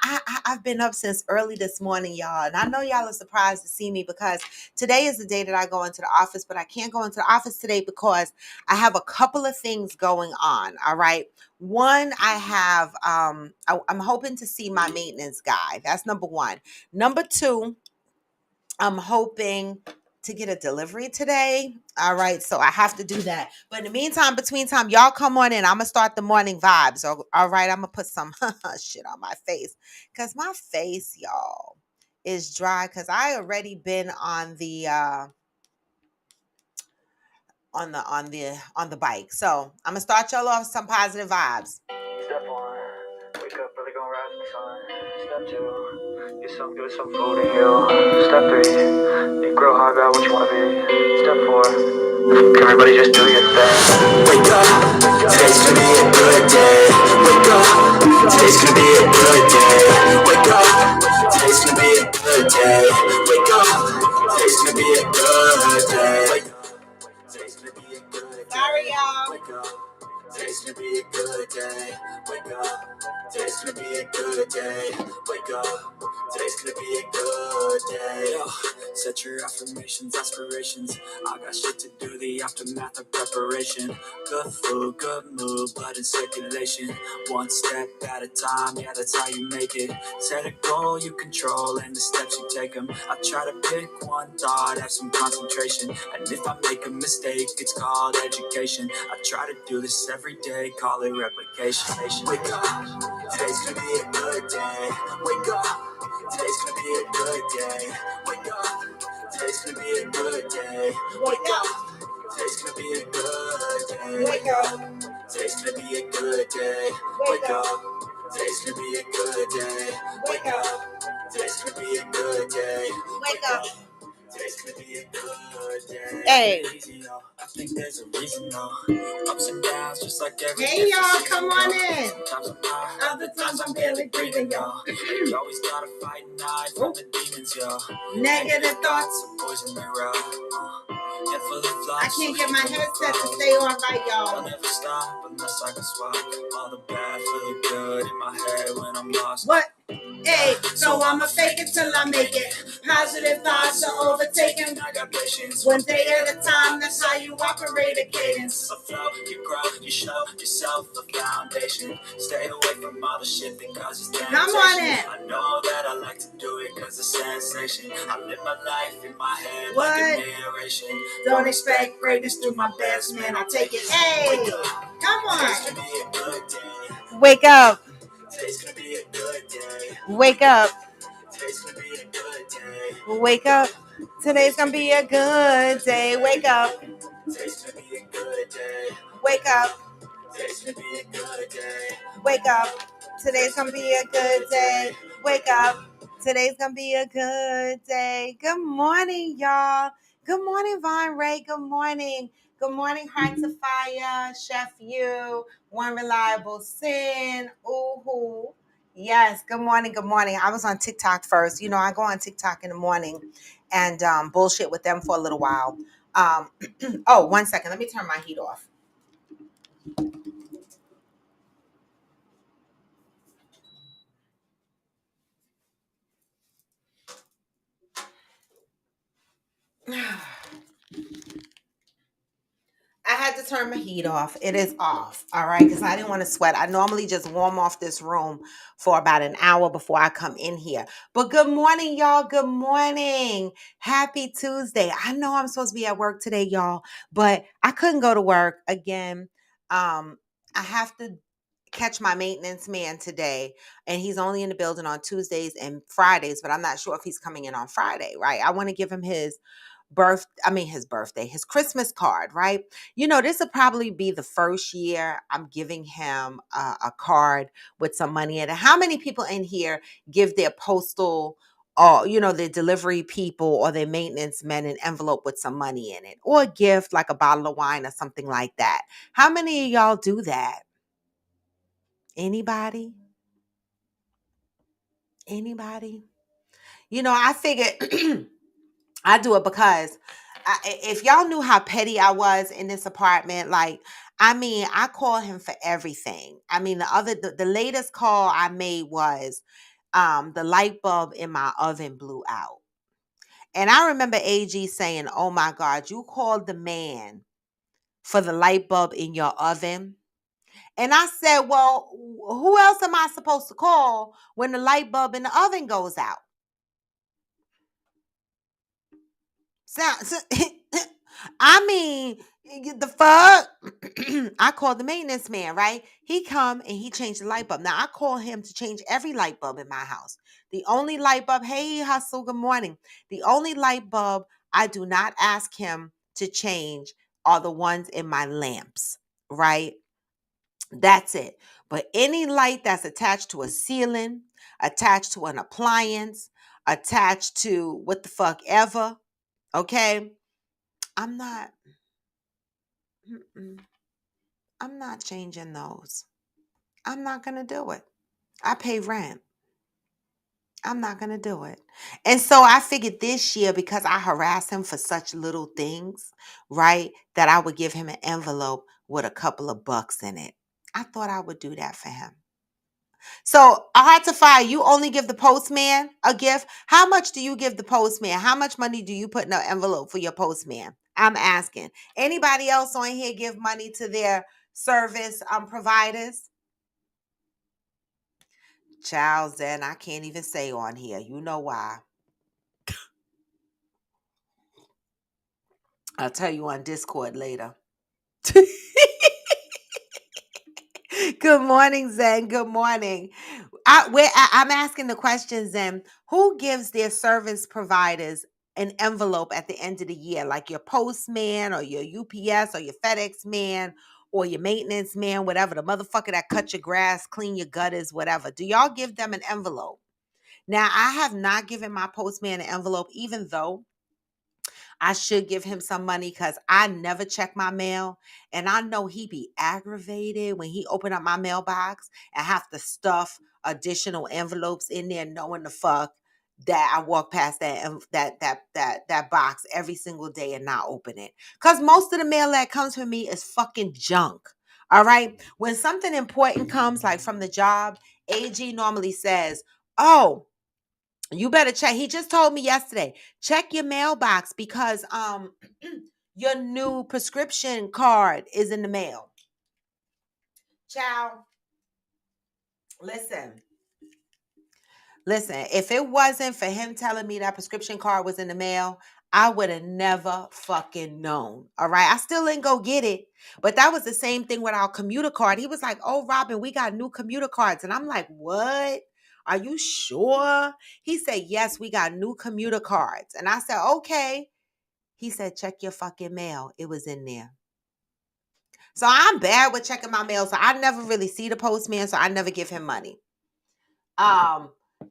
I've been up since early this morning, y'all, and I know y'all are surprised to see me because today is the day that I go into the office, but I can't go into the office today because I have a couple of things going on. All right, one, I'm hoping to see my maintenance guy. That's number one. Number two, I'm hoping to get a delivery today. All right, so I have to do that. But in the meantime, between time, y'all come on in. I'm gonna start the morning vibes. All right, I'm gonna put some shit on my face because my face, y'all, is dry. Because I already been on the bike. So I'm gonna start y'all off with some positive vibes. Step one, wake up early, gonna rise in the sun. Step two, get some good, some food in you. Step three, you grow hard about what you wanna be. Step four, everybody just do your thing. Wake up, today's gonna be a good day. Wake up, today's gonna be a good day. Wake up, today's gonna be a good day. Wake up, today's gonna be a good day. Today's gonna be a good day. Sorry, y'all. Wake up. Today's gonna be a good day. Wake up. Today's gonna be a good day. Wake up. Today's gonna be a good day. Yo, set your affirmations, aspirations. I got shit to do, the aftermath of preparation. Good food, good mood, blood in circulation. One step at a time, yeah, that's how you make it. Set a goal you control and the steps you take them. I try to pick one thought, have some concentration. And if I make a mistake, it's called education. I try to do this every day, call it replication. Wake up, today's gonna be a good day. Wake up, today's gonna be a good day. Wake up, today's gonna be a good day. Wake up, today's gonna be a good day. Wake up, today's gonna be a good day. Wake up, today's gonna be a good day. Wake up, today's gonna be a good day. Wake up. Today's gonna be a good day. Hey. I think there's a reason though. Ups and downs, just like every Hey y'all, come on in. Sometimes I'm high, other times I'm barely breathing, y'all. You always gotta fight and hide from the demons, y'all. Negative thoughts, poison the road. I can't get my headset to stay on right, y'all. I'll never stop unless I can swap all the bad for the good in my head when I'm lost. What? Hey, so I'ma fake it till I make it. Positive thoughts are overtaken. I got patience. One day at a time, that's how you operate a cadence. A flow, you grow, you show yourself a foundation. Stay away from all the shit that causes temptation. Come on in. I know that I like to do it cause it's sensation. I live my life in my head like a narration. Don't expect greatness through my best, man. I take it. Hey, come on. Wake up. Today's gonna be a good day. Wake up. Today's gonna be a good day. Wake up. Today's gonna be a good day. Wake up. Today's gonna be a good day. Wake up. Today's gonna be a good day. Wake up. Today's gonna be a good day. Wake up. Today's gonna be a good day. Good morning, y'all. Good morning, Vaughn Ray. Good morning. Good morning, Hearts of Fire, Chef U, One Reliable Sin. Ooh. Yes, good morning, good morning. I was on TikTok first. You know, I go on TikTok in the morning and bullshit with them for a little while. Oh, 1 second. Let me turn my heat off. I had to turn my heat off. It is off. All right. Because I didn't want to sweat. I normally just warm off this room for about an hour before I come in here. But good morning, y'all. Good morning. Happy Tuesday. I know I'm supposed to be at work today, y'all, but I couldn't go to work again. I have to catch my maintenance man today, and he's only in the building on Tuesdays and Fridays, but I'm not sure if he's coming in on Friday, right? I want to give him his Christmas card, right? You know, this will probably be the first year I'm giving him a card with some money in it. How many people in here give their postal or, their delivery people or their maintenance men an envelope with some money in it or a gift like a bottle of wine or something like that? How many of y'all do that? Anybody? Anybody? I figured I do it because if y'all knew how petty I was in this apartment, I call him for everything. The latest call I made was the light bulb in my oven blew out. And I remember AG saying, "Oh my God, you called the man for the light bulb in your oven?" And I said, "Well, who else am I supposed to call when the light bulb in the oven goes out?" So I mean, the fuck. I called the maintenance man, right? He come and he changed the light bulb. Now I call him to change every light bulb in my house. The only light bulb, hey hustle, good morning. The only light bulb I do not ask him to change are the ones in my lamps, right? That's it. But any light that's attached to a ceiling, attached to an appliance, attached to what the fuck ever, okay? I'm not mm-mm, I'm not changing those. I'm not going to do it. I pay rent. I'm not going to do it. And so I figured this year, because I harass him for such little things, right, that I would give him an envelope with a couple of bucks in it. I thought I would do that for him. So, Artify, you only give the postman a gift. How much do you give the postman? How much money do you put in an envelope for your postman? I'm asking. Anybody else on here give money to their service providers? Child, then I can't even say on here. You know why? I'll tell you on Discord later. Good morning, Zen. Good morning. I'm asking the question, Zen. Who gives their service providers an envelope at the end of the year, like your postman or your UPS or your FedEx man or your maintenance man, whatever, the motherfucker that cut your grass, clean your gutters, whatever? Do y'all give them an envelope? Now, I have not given my postman an envelope, even though I should give him some money because I never check my mail. And I know he be aggravated when he open up my mailbox and have to stuff additional envelopes in there, knowing the fuck that I walk past that box every single day and not open it. Because most of the mail that comes from me is fucking junk. All right. When something important comes, like from the job, AG normally says, "Oh, you better check." He just told me yesterday, check your mailbox because your new prescription card is in the mail. Child, listen. Listen, if it wasn't for him telling me that prescription card was in the mail, I would have never fucking known. All right. I still didn't go get it. But that was the same thing with our commuter card. He was like, "Oh, Robin, we got new commuter cards." And I'm like, "What? Are you sure?" He said, "Yes, we got new commuter cards." And I said, "Okay." He said, "Check your fucking mail. It was in there." So I'm bad with checking my mail. So I never really see the postman. So I never give him money.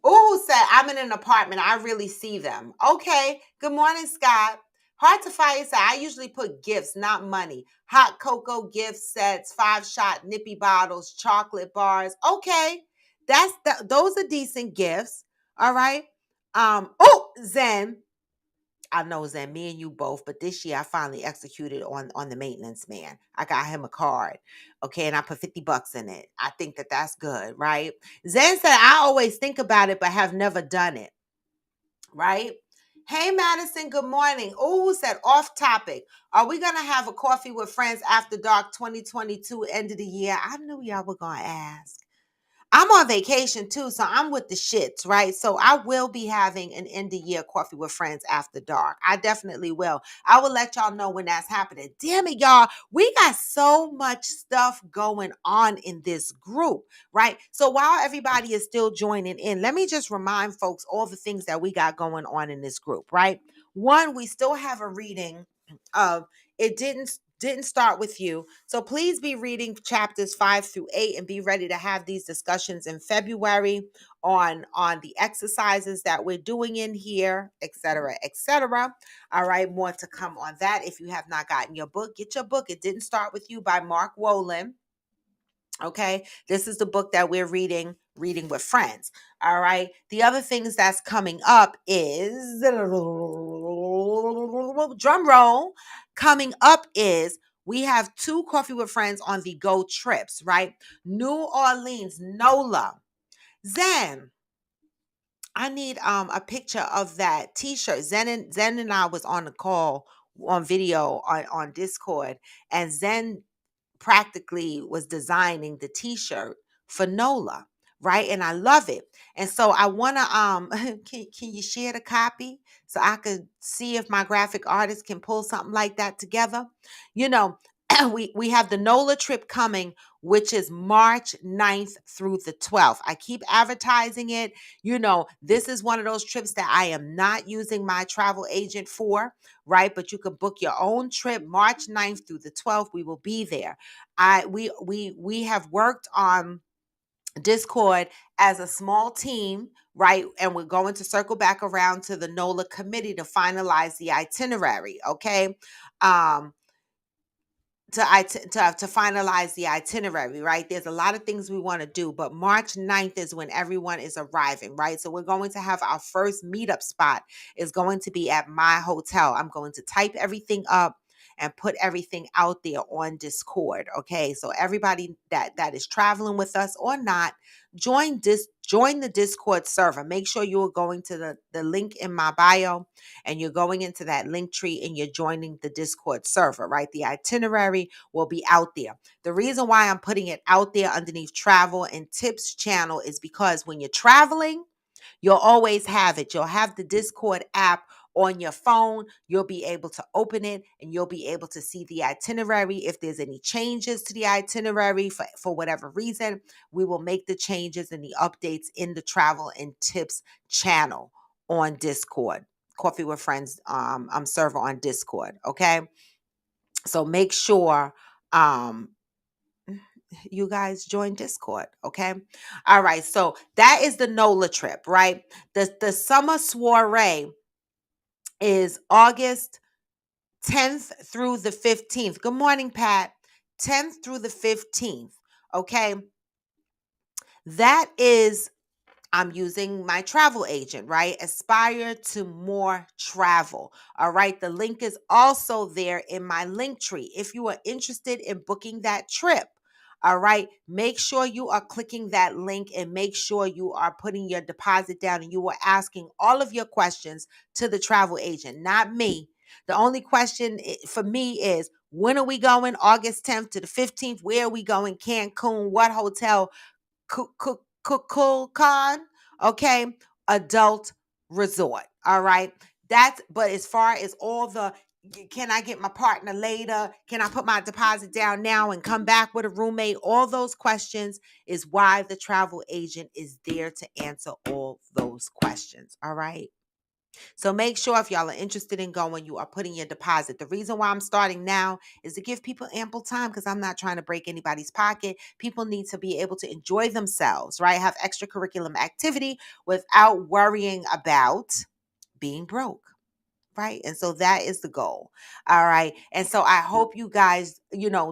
Ooh, said, "I'm in an apartment. I really see them." Okay. Good morning, Scott. Heart to Fire said, "I usually put gifts, not money. Hot cocoa gift sets, 5-shot nippy bottles, chocolate bars." Okay. Those are decent gifts. All right. Oh, Zen. I know, Zen, me and you both, but this year I finally executed on the maintenance man. I got him a card, okay, and I put $50 in it. I think that that's good, right? Zen said, "I always think about it, but have never done it," right? Hey, Madison, good morning. Oh, said, off topic. Are we going to have a coffee with friends after dark 2022 end of the year? I knew y'all were going to ask. I'm on vacation too, so I'm with the shits, right? So I will be having an end of year coffee with friends after dark. I definitely will. I will let y'all know when that's happening. Damn it, y'all. We got so much stuff going on in this group, right? So while everybody is still joining in, let me just remind folks all the things that we got going on in this group, right? One, we still have a reading of It Didn't Start With You. So please be reading chapters 5 through 8 and be ready to have these discussions in February on the exercises that we're doing in here, etc., etc. All right, more to come on that. If you have not gotten your book, get your book. It Didn't Start With You by Mark Wolin. Okay, this is the book that we're reading with friends. All right, the other things that's coming up is drum roll. Coming up is we have 2 Coffee with Friends on the go trips, right? New Orleans, NOLA. Zen, I need a picture of that t-shirt. Zen and I was on the call on video on Discord, and Zen practically was designing the t-shirt for Nola, right? And I love it. And so I want to can you share the copy so I could see if my graphic artist can pull something like that together? You know, we have the Nola trip coming, which is March 9th through the 12th. I keep advertising it. This is one of those trips that I am not using my travel agent for, right? But you can book your own trip March 9th through the 12th. We will be there. We have worked on Discord as a small team, right? And we're going to circle back around to the NOLA committee to finalize the itinerary, okay? Um, to finalize the itinerary, right? There's a lot of things we want to do, but March 9th is when everyone is arriving, right? So we're going to have our first meetup spot is going to be at my hotel. I'm going to type everything up and put everything out there on Discord, okay? So everybody that is traveling with us or not, join the Discord server. Make sure you are going to the link in my bio, and you're going into that link tree and you're joining the Discord server, right? The itinerary will be out there. The reason why I'm putting it out there underneath travel and tips channel is because when you're traveling, you'll always have it. You'll have the Discord app on your phone. You'll be able to open it and you'll be able to see the itinerary. If there's any changes to the itinerary for whatever reason, we will make the changes and the updates in the travel and tips channel on Discord. Coffee with Friends I'm server on Discord, okay? So make sure you guys join Discord, okay? All right, so that is the NOLA trip, right? The summer soiree is August 10th through the 15th. Good morning, Pat. 10th through the 15th, okay? That is, I'm using my travel agent, right? Aspire to More Travel. All right. The link is also there in my link tree. If you are interested in booking that trip, all right, make sure you are clicking that link and make sure you are putting your deposit down and you are asking all of your questions to the travel agent, not me. The only question for me is, when are we going? August 10th to the 15th. Where are we going? Cancun. What hotel? Kukulkan, okay, adult resort. All right. But as far as all the, can I get my partner later? Can I put my deposit down now and come back with a roommate? All those questions is why the travel agent is there to answer all those questions. All right. So make sure if y'all are interested in going, you are putting your deposit. The reason why I'm starting now is to give people ample time because I'm not trying to break anybody's pocket. People need to be able to enjoy themselves, right? Have extracurricular activity without worrying about being broke. Right. And so that is the goal. All right. And so I hope you guys,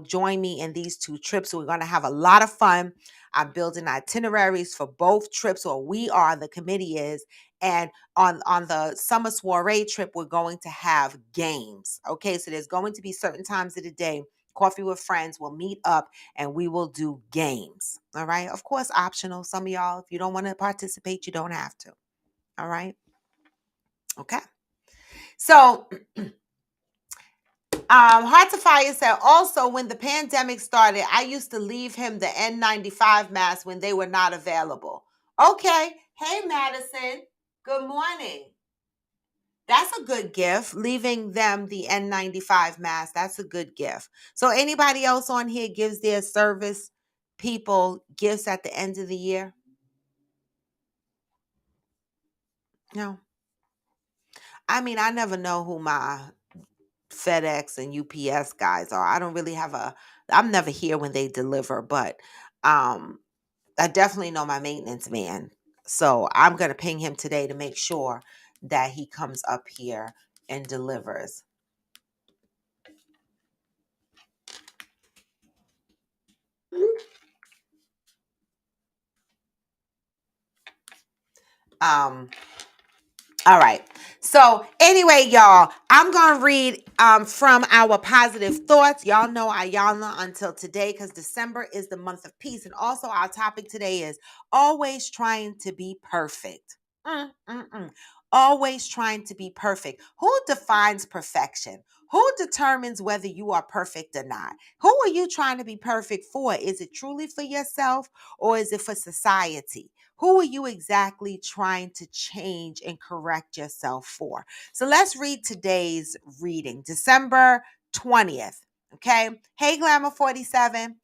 join me in these two trips. We're going to have a lot of fun. I'm building itineraries for both trips, or we are, the committee is. And on the summer soiree trip, we're going to have games. Okay. So there's going to be certain times of the day. Coffee with Friends will meet up and we will do games. All right. Of course, optional. Some of y'all, if you don't want to participate, you don't have to. All right. Okay. So Heart to Fire said, also, when the pandemic started, I used to leave him the N95 mask when they were not available. Okay. Hey, Madison. Good morning. That's a good gift, leaving them the N95 mask. That's a good gift. So anybody else on here gives their service people gifts at the end of the year? No. I mean, I never know who my FedEx and UPS guys are. I don't really I'm never here when they deliver, but um I definitely know my maintenance man. So I'm going to ping him today to make sure that he comes up here and delivers. Um all right. So anyway, y'all, I'm gonna read from our positive thoughts. Y'all know Ayana until today, because December is the month of peace. And also our topic today is always trying to be perfect. Always trying to be perfect. Who defines perfection? Who determines whether you are perfect or not? Who are you trying to be perfect for? Is it truly for yourself or is it for society? Who are you exactly trying to change and correct yourself for? So let's read today's reading, December 20th. Okay. Hey, Glamour 47.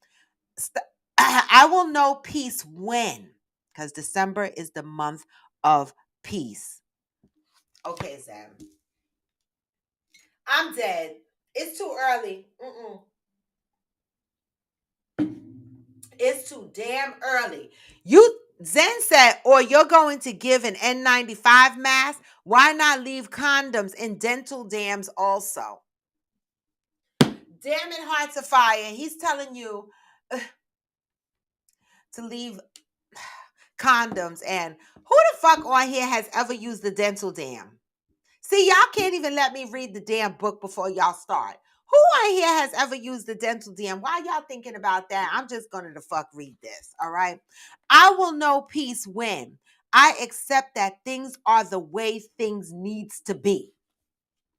I will know peace when, because December is the month of peace. Okay, Sam. I'm dead. It's too early. It's too damn early. Zen said, or you're going to give an N95 mask. Why not leave condoms in dental dams also? Damn it, Hearts of Fire. He's telling you to leave condoms. And who the fuck on here has ever used the dental dam? See, y'all can't even let me read the damn book before y'all start. Who on here has ever used the dental dam? While y'all thinking about that, I'm just going to the fuck read this, all right? I will know peace when I accept that things are the way things needs to be.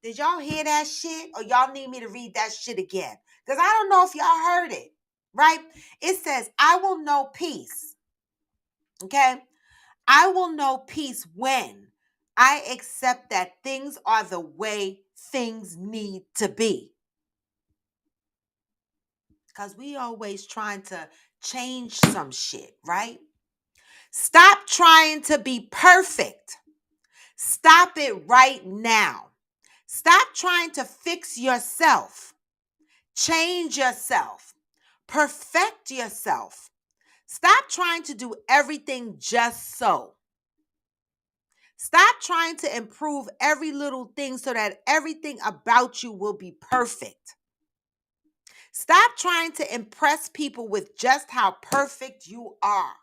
Did y'all hear that shit? Or y'all need me to read that shit again? Because I don't know if y'all heard it, right? It says, I will know peace, okay? I will know peace when I accept that things are the way things need to be. Because we always trying to change some shit, right? Stop trying to be perfect. Stop it right now. Stop trying to fix yourself. Change yourself. Perfect yourself. Stop trying to do everything just so. Stop trying to improve every little thing so that everything about you will be perfect. Stop trying to impress people with just how perfect you are.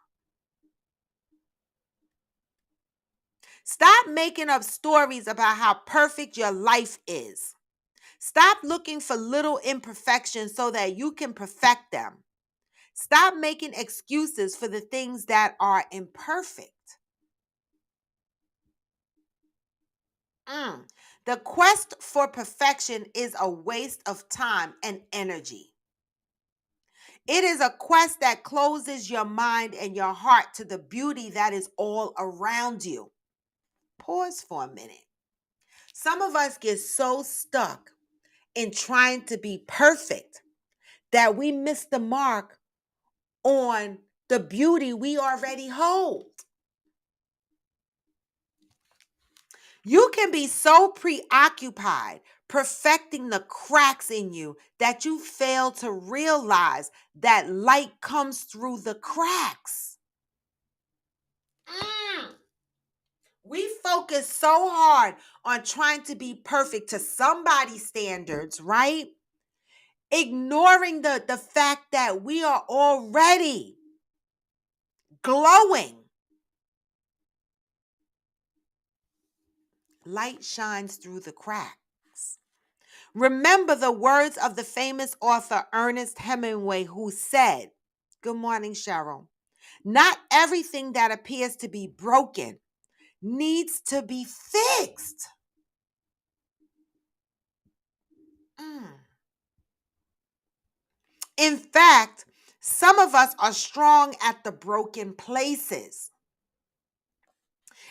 Stop making up stories about how perfect your life is. Stop looking for little imperfections so that you can perfect them. Stop making excuses for the things that are imperfect. The quest for perfection is a waste of time and energy. It is a quest that closes your mind and your heart to the beauty that is all around you. Pause for a minute. Some of us get so stuck in trying to be perfect that we miss the mark on the beauty we already hold. You can be so preoccupied perfecting the cracks in you that you fail to realize that light comes through the cracks. We focus so hard on trying to be perfect to somebody's standards, right? Ignoring the fact that we are already glowing. Light shines through the cracks. Remember the words of the famous author Ernest Hemingway, who said, good morning, Cheryl. Not everything that appears to be broken needs to be fixed. In fact, some of us are strong at the broken places.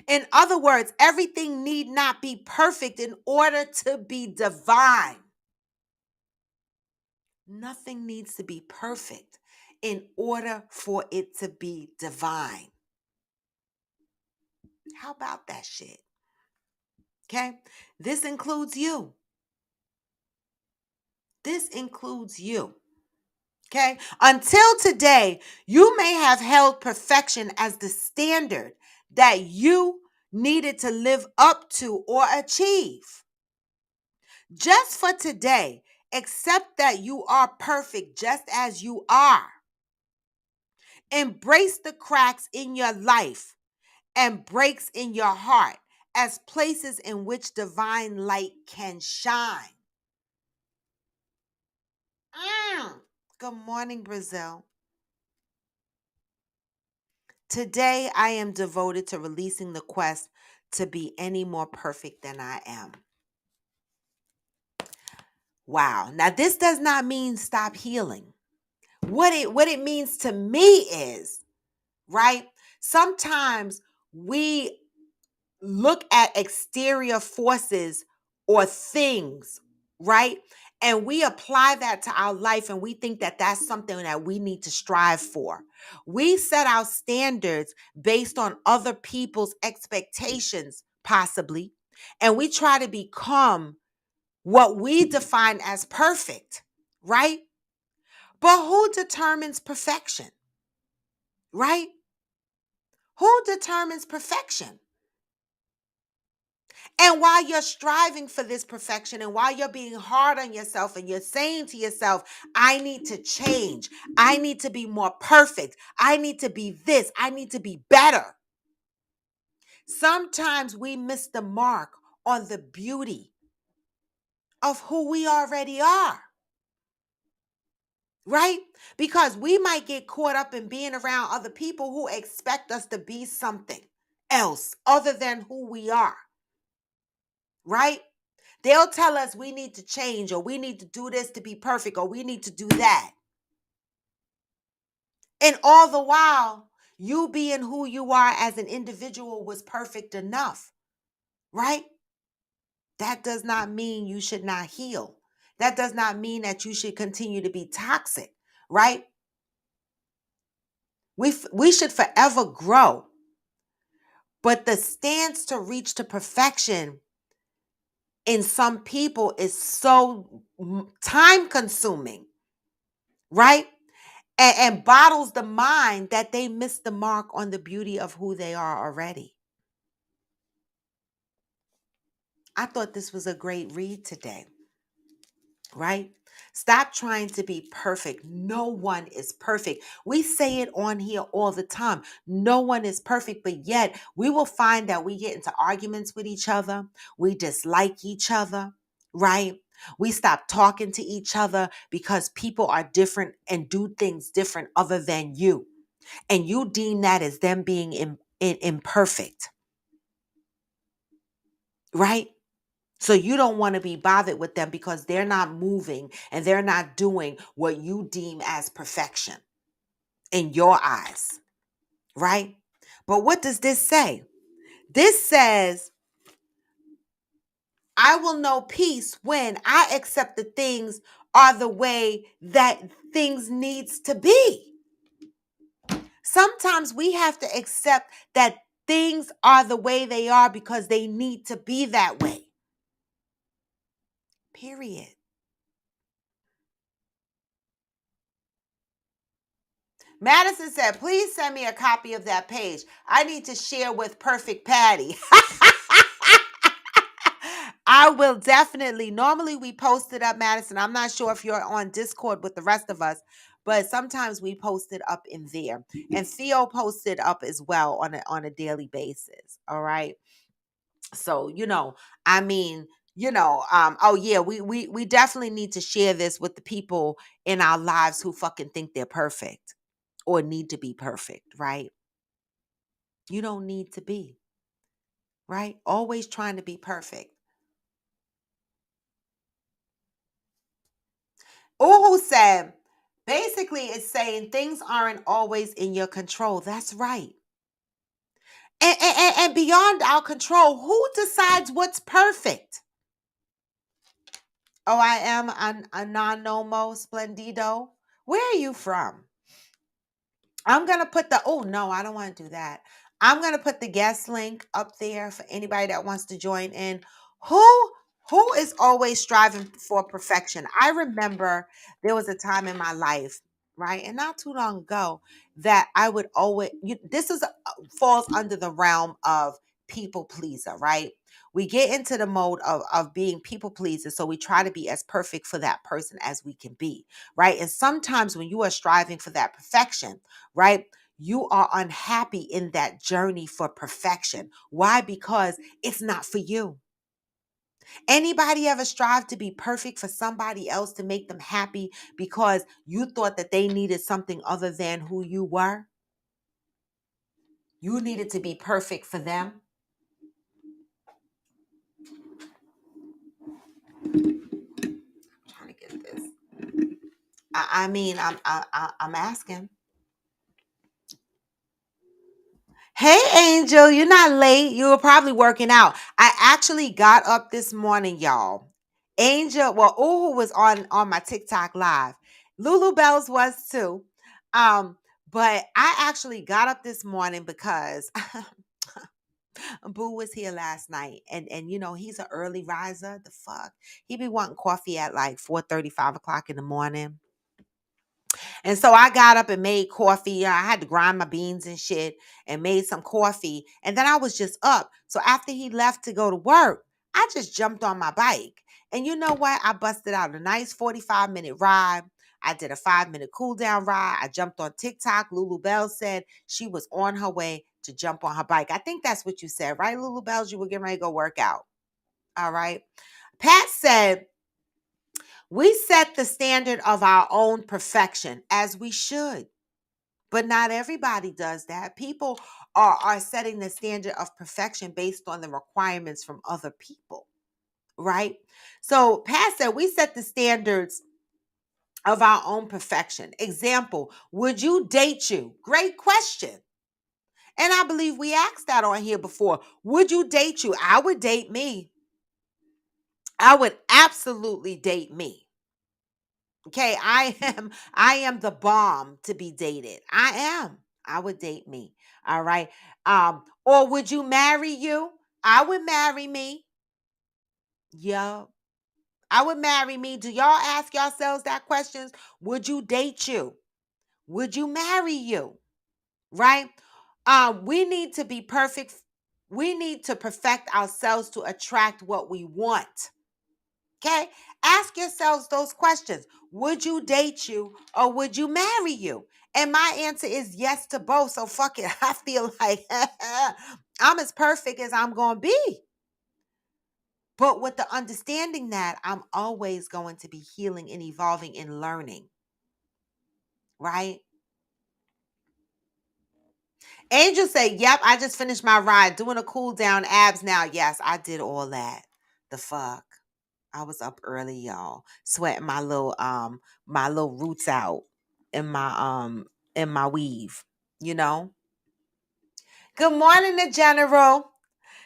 In other words, everything need not be perfect in order to be divine. Nothing needs to be perfect in order for it to be divine. How about that shit? Okay? This includes you. This includes you. Okay? Until today, you may have held perfection as the standard that you needed to live up to or achieve. Just for today, accept that you are perfect just as you are. Embrace the cracks in your life and breaks in your heart as places in which divine light can shine. Good morning, Brazil. Today, I am devoted to releasing the quest to be any more perfect than I am. Wow. Now, this does not mean stop healing. What it means to me is, right? Sometimes we look at exterior forces or things, right? And we apply that to our life and we think that that's something that we need to strive for. We set our standards based on other people's expectations, possibly, and we try to become what we define as perfect, right? But who determines perfection, right? Who determines perfection? And while you're striving for this perfection and while you're being hard on yourself and you're saying to yourself, I need to change, I need to be more perfect, I need to be this, I need to be better. Sometimes we miss the mark on the beauty of who we already are, right? Because we might get caught up in being around other people who expect us to be something else other than who we are, right? They'll tell us we need to change or we need to do this to be perfect or we need to do that. And all the while, you being who you are as an individual was perfect enough, right? That does not mean you should not heal. That does not mean that you should continue to be toxic, right? We should forever grow. But the stance to reach to perfection in some people is so time consuming, right? And bottles the mind that they miss the mark on the beauty of who they are already. I thought this was a great read today, right? Stop trying to be perfect. No one is perfect. We say it on here all the time. No one is perfect, but yet we will find that we get into arguments with each other. We dislike each other, right? We stop talking to each other because people are different and do things different other than you. And you deem that as them being imperfect, right? So you don't want to be bothered with them because they're not moving and they're not doing what you deem as perfection in your eyes, right? But what does this say? This says, I will know peace when I accept the things are the way that things needs to be. Sometimes we have to accept that things are the way they are because they need to be that way. Period. Madison said, please send me a copy of that page. I need to share with Perfect Patty. I will definitely. Normally we post it up, Madison. I'm not sure if you're on Discord with the rest of us, but sometimes we post it up in there. And Theo posted up as well on a daily basis. All right. So, I mean, oh yeah, we definitely need to share this with the people in our lives who fucking think they're perfect or need to be perfect, right? You don't need to be, right? Always trying to be perfect. Uhu said, basically, it's saying things aren't always in your control. That's right. And beyond our control, who decides what's perfect? Oh, I am an Ananomo Splendido. Where are you from? I'm going to put oh, no, I don't want to do that. I'm going to put the guest link up there for anybody that wants to join in. Who is always striving for perfection? I remember there was a time in my life, right? And not too long ago that I would always, this is falls under the realm of people pleaser, right? We get into the mode of being people pleasers. So we try to be as perfect for that person as we can be, right? And sometimes when you are striving for that perfection, right? You are unhappy in that journey for perfection. Why? Because it's not for you. Anybody ever strive to be perfect for somebody else to make them happy because you thought that they needed something other than who you were? You needed to be perfect for them. I'm trying to get this. I'm asking. Hey, Angel, you're not late. You were probably working out. I actually got up this morning, y'all. Angel, well, Uhu was on my TikTok live. Lulu Bells was too. But I actually got up this morning because Boo was here last night, and he's an early riser. The fuck, he be wanting coffee at like 4:30, 5 o'clock in the morning. And so I got up and made coffee. I had to grind my beans and shit and made some coffee. And then I was just up. So after he left to go to work, I just jumped on my bike. And you know what? I busted out a nice 45-minute ride. I did a 5-minute cool down ride. I jumped on TikTok. Lulu Bell said she was on her way to jump on her bike. I think that's what you said, right, Lulu Bells? You were getting ready to go work out. All right. Pat said, we set the standard of our own perfection, as we should. But not everybody does that. People are setting the standard of perfection based on the requirements from other people, right? So Pat said we set the standards of our own perfection. Example, would you date you? Great question. And I believe we asked that on here before. Would you date you? I would date me. I would absolutely date me. Okay, I am the bomb to be dated. I am. I would date me. All right. Or would you marry you? I would marry me. Yeah. I would marry me. Do y'all ask yourselves that questions? Would you date you? Would you marry you? Right? We need to be perfect. We need to perfect ourselves to attract what we want. Okay? Ask yourselves those questions. Would you date you or would you marry you? And my answer is yes to both. So fuck it. I feel like I'm as perfect as I'm going to be. But with the understanding that I'm always going to be healing and evolving and learning. Right? Angel said, yep, I just finished my ride doing a cool down abs now. Yes, I did all that. The fuck. I was up early, y'all, sweating my little roots out in my weave, you know. Good morning, the general.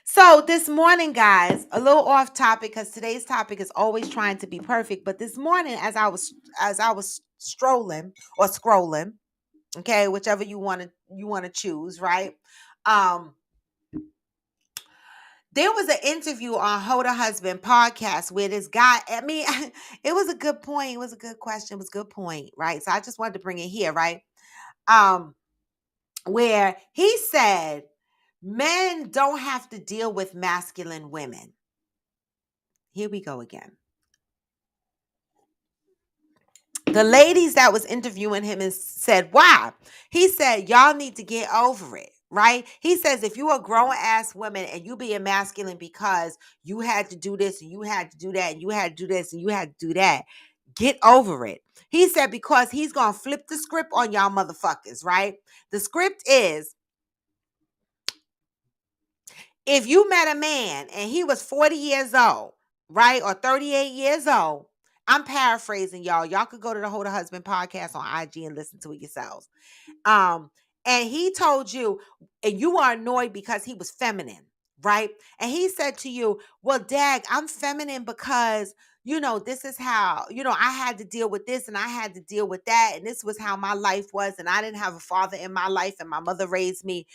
So this morning, guys, a little off topic because today's topic is always trying to be perfect. But this morning, as I was strolling or scrolling, okay, whichever you want to choose, right? Um, there was an interview on Hold a Husband podcast where this guy, I mean, it was a good point. It was a good question. It was a good point, right? So I just wanted to bring it here, right? Um, where he said men don't have to deal with masculine women. Here we go again. The ladies that was interviewing him and said, why? He said, y'all need to get over it. Right? He says, if you a grown ass woman and you being masculine because you had to do this and you had to do that and you had to do this and you had to do that, get over it. He said, because he's going to flip the script on y'all motherfuckers, right? The script is, if you met a man and he was 40 years old, right? Or 38 years old, I'm paraphrasing y'all. Y'all could go to the Hold a Husband podcast on IG and listen to it yourselves. And he told you, and you are annoyed because he was feminine, right? And he said to you, well, Dag, I'm feminine because, this is how, I had to deal with this and I had to deal with that. And this was how my life was. And I didn't have a father in my life and my mother raised me.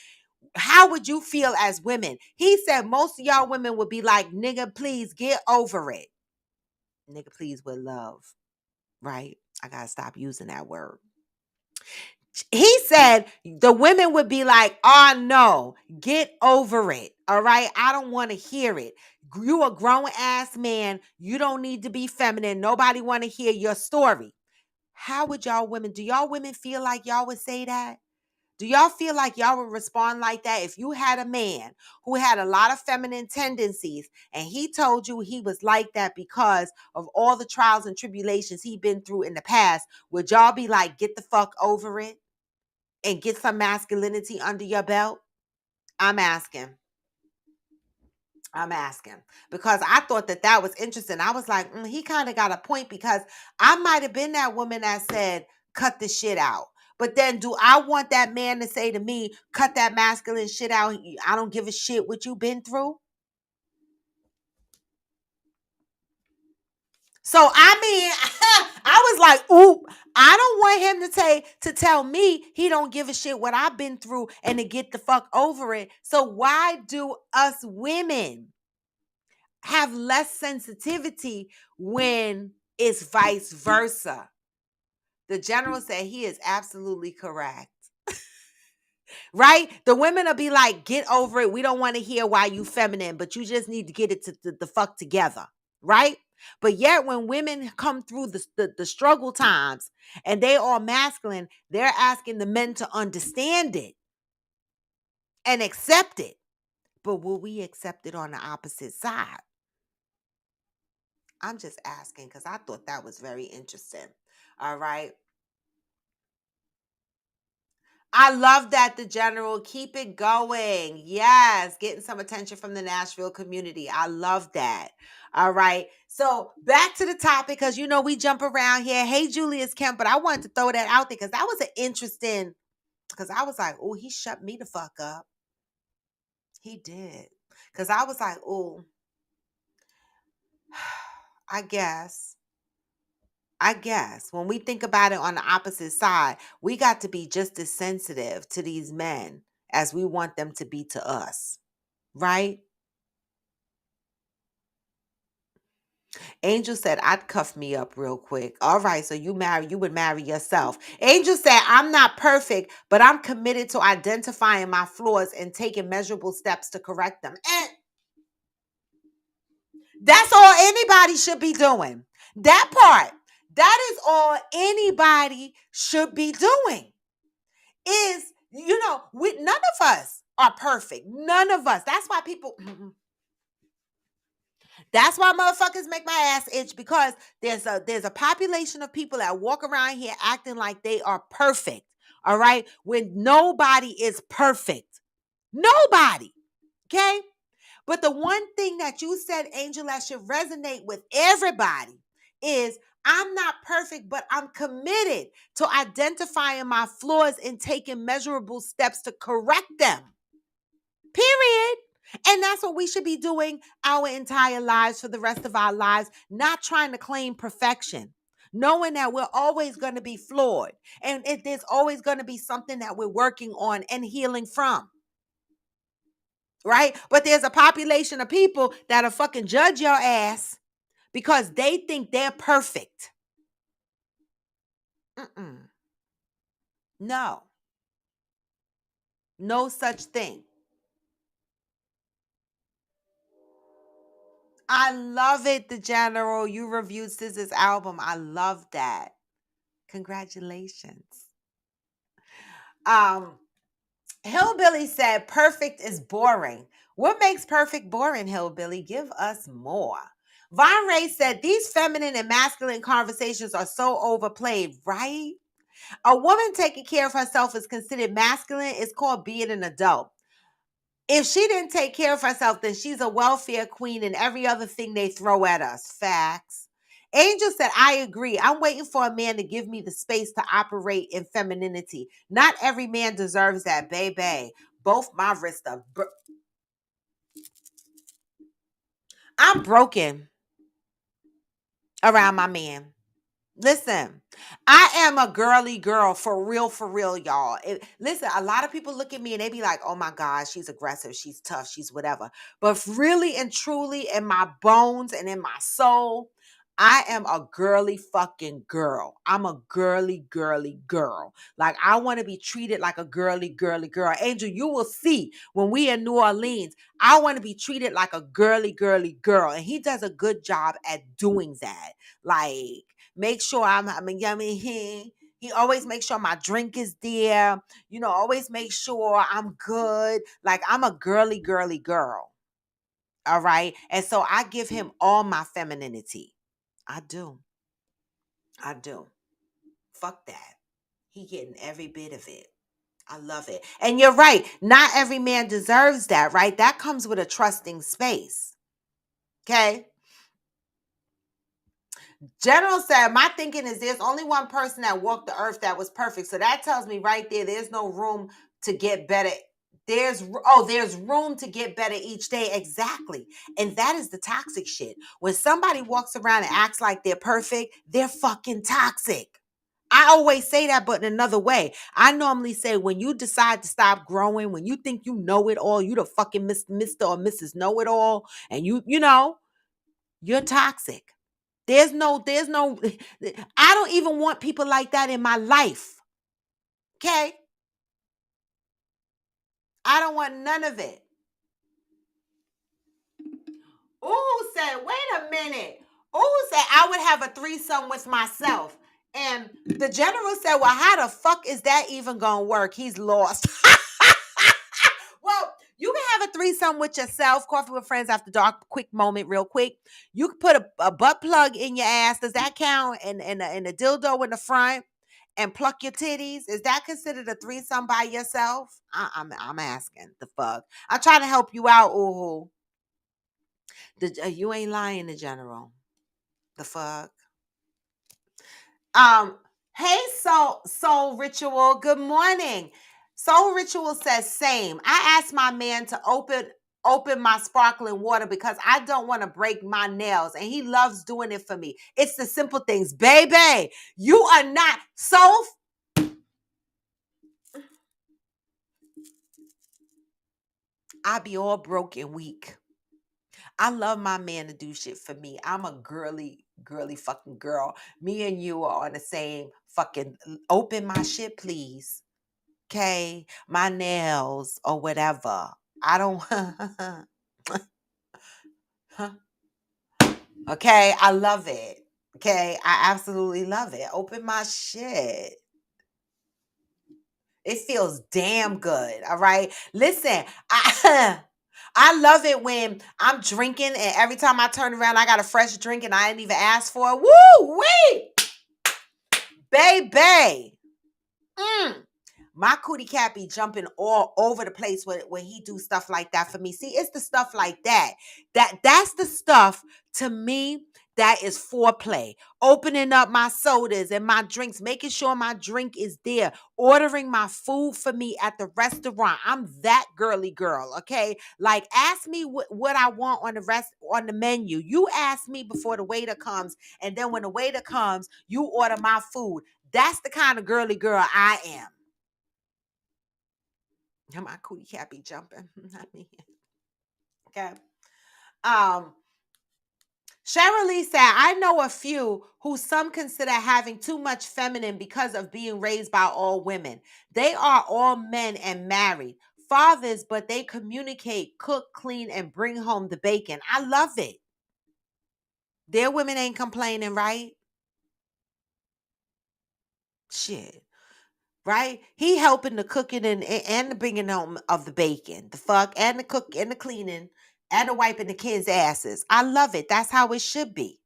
How would you feel as women? He said most of y'all women would be like, nigga, please get over it. Nigga, please with love, right? I got to stop using that word. He said the women would be like, oh no, get over it. All right. I don't want to hear it. You a grown ass man. You don't need to be feminine. Nobody want to hear your story. How would y'all women, do y'all women feel like y'all would say that? Do y'all feel like y'all would respond like that if you had a man who had a lot of feminine tendencies and he told you he was like that because of all the trials and tribulations he'd been through in the past? Would y'all be like, get the fuck over it and get some masculinity under your belt? I'm asking. I'm asking because I thought that was interesting. I was like, he kind of got a point because I might have been that woman that said, cut the shit out. But then do I want that man to say to me, cut that masculine shit out? I don't give a shit what you've been through. So I mean, I was like, ooh, I don't want him to tell me he don't give a shit what I've been through and to get the fuck over it. So why do us women have less sensitivity when it's vice versa? The general said he is absolutely correct. Right? The women will be like, get over it. We don't want to hear why you feminine, but you just need to get it to the fuck together. Right? But yet when women come through the struggle times and they are masculine, they're asking the men to understand it and accept it. But will we accept it on the opposite side? I'm just asking because I thought that was very interesting. All right. I love that, the general. Keep it going. Yes, getting some attention from the Nashville community. I love that. All right. So back to the topic because we jump around here. Hey, Julius Kemp, but I wanted to throw that out there because that was an interesting. Because I was like, oh, he shut me the fuck up. He did. Because I was like, oh, I guess. When we think about it on the opposite side, we got to be just as sensitive to these men as we want them to be to us, right? Angel said, I'd cuff me up real quick. All right, so you would marry yourself. Angel said, I'm not perfect, but I'm committed to identifying my flaws and taking measurable steps to correct them. And that's all anybody should be doing. That part, that is all anybody should be doing. Is, none of us are perfect. None of us. That's why motherfuckers make my ass itch, because there's a population of people that walk around here acting like they are perfect. All right? When nobody is perfect. Nobody. Okay? But the one thing that you said, Angel, that should resonate with everybody is, I'm not perfect, but I'm committed to identifying my flaws and taking measurable steps to correct them. Period. And that's what we should be doing our entire lives, for the rest of our lives, not trying to claim perfection. Knowing that we're always going to be flawed and there's always going to be something that we're working on and healing from. Right? But there's a population of people that'll fucking judge your ass because they think they're perfect. No. No such thing. I love it, the general. You reviewed SZA's album. I love that. Congratulations. Hillbilly said, perfect is boring. What makes perfect boring, Hillbilly? Give us more. Von Ray said, these feminine and masculine conversations are so overplayed, right? A woman taking care of herself is considered masculine. It's called being an adult. If she didn't take care of herself, then she's a welfare queen and every other thing they throw at us. Facts. Angel said, I agree. I'm waiting for a man to give me the space to operate in femininity. Not every man deserves that, baby. Both my wrists are I'm broken around my man. Listen, I am a girly girl for real, y'all. Listen, a lot of people look at me and they be like, oh my God, she's aggressive, she's tough, she's whatever. But really and truly, in my bones and in my soul, I am a girly fucking girl. I'm a girly girl. Like, I want to be treated like a girly girl. Angel, you will see when we in New Orleans, I want to be treated like a girly girl. And he does a good job at doing that. Like, make sure I'm yummy. He always makes sure my drink is there. Always make sure I'm good. Like, I'm a girly girl. All right. And so I give him all my femininity. I do. I do. Fuck that. He getting every bit of it. I love it. And you're right. Not every man deserves that, right? That comes with a trusting space. Okay. General said, my thinking is there's only one person that walked the earth that was perfect. So that tells me right there, there's no room to get better. There's room to get better each day. Exactly. And that is the toxic shit. When somebody walks around and acts like they're perfect, they're fucking toxic. I always say that, but in another way. I normally say when you decide to stop growing, when you think you know it all, you the fucking Mr. or Mrs. Know It All, and you're toxic. There's no, I don't even want people like that in my life. Okay? I don't want none of it. Ooh said, wait a minute. Ooh said, I would have a threesome with myself. And the general said, well, how the fuck is that even gonna work? He's lost. Well, you can have a threesome with yourself, coffee with friends after dark, quick moment, real quick. You can put a butt plug in your ass. Does that count? And a dildo in the front and pluck your titties. Is that considered a threesome by yourself? I'm asking. The fuck. I'm trying to help you out, ooh. You ain't lying, the general. The fuck. Hey, Soul Ritual. Good morning. Soul Ritual says same. I asked my man to open my sparkling water because I don't want to break my nails, and he loves doing it for me. It's the simple things, baby. You are not so. I be all broke and weak. I love my man to do shit for me. I'm a girly fucking girl. Me and you are on the same fucking open my shit, please. Okay, my nails or whatever. I don't. Okay, I love it. Okay, I absolutely love it. Open my shit. It feels damn good. All right. Listen, I love it when I'm drinking and every time I turn around, I got a fresh drink and I didn't even ask for it. Woo wee, baby. My cootie cat be jumping all over the place when he do stuff like that for me. See, it's the stuff like that. That's the stuff to me that is foreplay. Opening up my sodas and my drinks, making sure my drink is there, ordering my food for me at the restaurant. I'm that girly girl, okay? Like, ask me what I want on the menu. You ask me before the waiter comes, and then when the waiter comes, you order my food. That's the kind of girly girl I am. My cootie cat be jumping. I mean, okay. Cheryl Lee said, I know a few who some consider having too much feminine because of being raised by all women. They are all men and married. Fathers, but they communicate, cook, clean, and bring home the bacon. I love it. Their women ain't complaining, right? Shit. Right? He helping the cooking and the bringing home of the bacon, the fuck, and the cook and the cleaning and the wiping the kids' asses. I love it. That's how it should be.